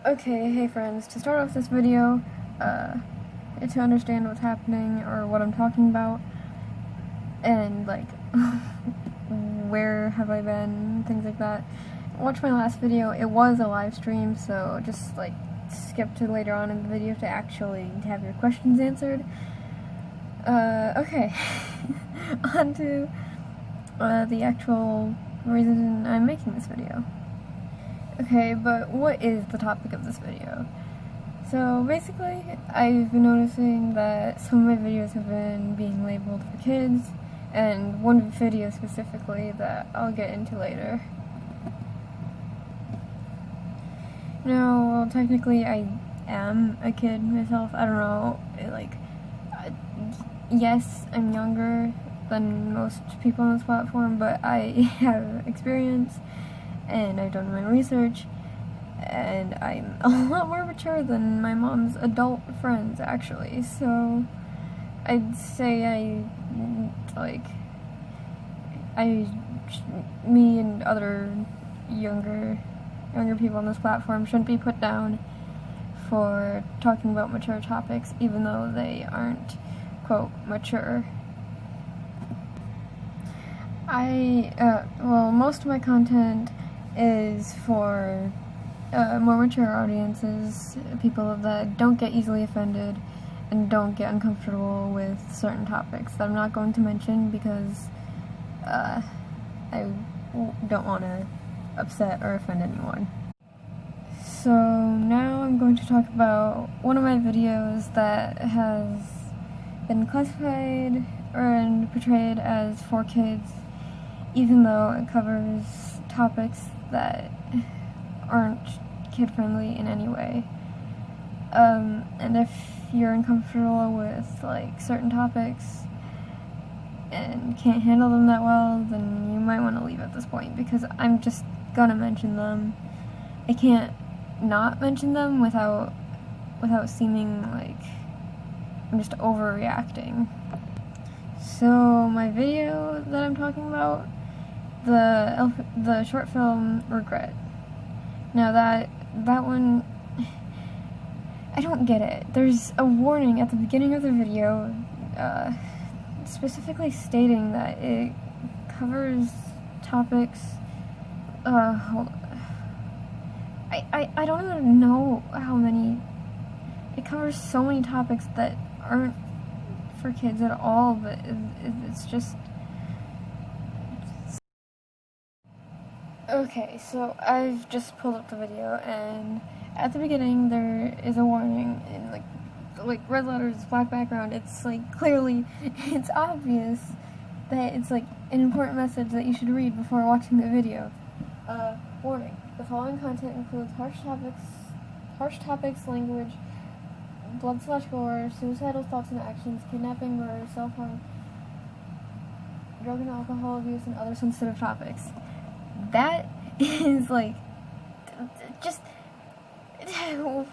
Okay, hey friends, to start off this video, to understand what's happening or what I'm talking about, and like, where have I been, things like that, watch my last video. It was a live stream, so just like skip to later on in the video to actually have your questions answered. Okay, on to the actual reason I'm making this video. Okay, but what is the topic of this video? So basically, I've been noticing that some of my videos have been being labeled for kids, and one video specifically that I'll get into later. Now, well, technically I am a kid myself. I don't know, yes, I'm younger than most people on this platform, but I have experience, and I've done my research, and I'm a lot more mature than my mom's adult friends, actually, so I'd say me and other younger people on this platform shouldn't be put down for talking about mature topics, even though they aren't, quote, mature. Most of my content is for more mature audiences, people that don't get easily offended and don't get uncomfortable with certain topics that I'm not going to mention because I don't want to upset or offend anyone. So now I'm going to talk about one of my videos that has been classified and portrayed as for kids, even though it covers topics that aren't kid-friendly in any way. And if you're uncomfortable with like certain topics and can't handle them that well, then you might want to leave at this point, because I'm just gonna mention them. I can't not mention them without seeming like I'm just overreacting. So my video that I'm talking about, the short film Regret. Now that one, I don't get it. There's a warning at the beginning of the video, specifically stating that it covers topics, I don't even know how many. It covers so many topics that aren't for kids at all, but it's just... Okay, so I've just pulled up the video, and at the beginning there is a warning in like red letters, black background. It's like clearly, it's obvious that it's like an important message that you should read before watching the video. Warning: the following content includes harsh topics, language, blood/gore, suicidal thoughts and actions, kidnapping, murder, self-harm, drug and alcohol abuse, and other sensitive topics. That is like, just,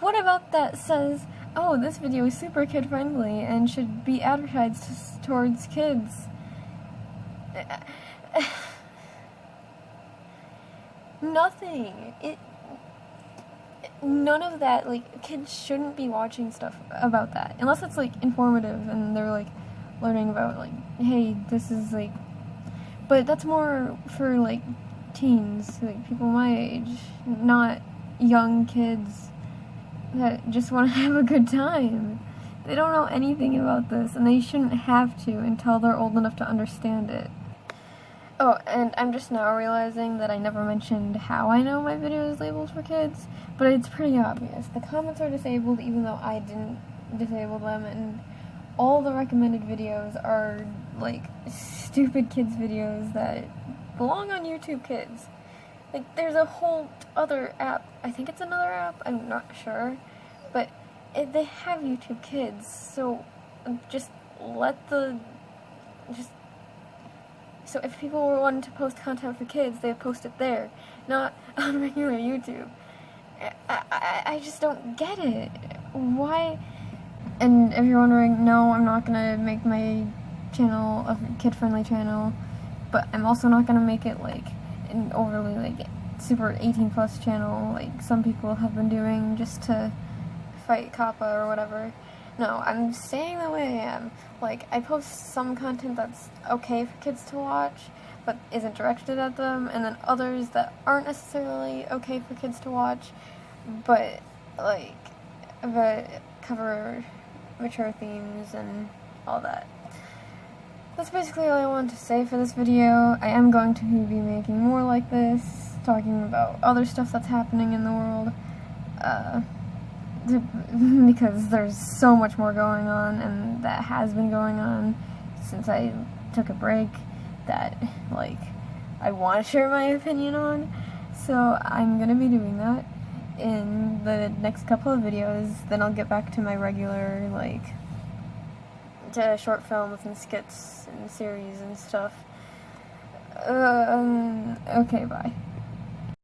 what about that says, oh, this video is super kid-friendly and should be advertised towards kids? Nothing. None of that. Like, kids shouldn't be watching stuff about that unless it's like informative and they're like learning about like, hey, this is like, but that's more for like teens, like people my age, not young kids that just want to have a good time. They don't know anything about this, and they shouldn't have to until they're old enough to understand it. Oh, and I'm just now realizing that I never mentioned how I know my video is labeled for kids, but it's pretty obvious. The comments are disabled even though I didn't disable them, and all the recommended videos are like stupid kids videos that belong on YouTube Kids. Like, there's a whole other app, I think it's another app, I'm not sure, but they have YouTube Kids, so so if people were wanting to post content for kids, they'd post it there, not on regular YouTube. I just don't get it. Why? And if you're wondering, no, I'm not gonna make my channel a kid-friendly channel, but I'm also not gonna make it like an overly like super 18 plus channel like some people have been doing just to fight COPPA or whatever. No, I'm staying the way I am. Like, I post some content that's okay for kids to watch, but isn't directed at them, and then others that aren't necessarily okay for kids to watch, but, like, cover mature themes and all that. That's basically all I wanted to say for this video. I am going to be making more like this, talking about other stuff that's happening in the world, because there's so much more going on, and that has been going on since I took a break, that, like, I want to share my opinion on, so I'm gonna be doing that in the next couple of videos. Then I'll get back to my regular, like, to short films and skits and series and stuff. Okay, bye.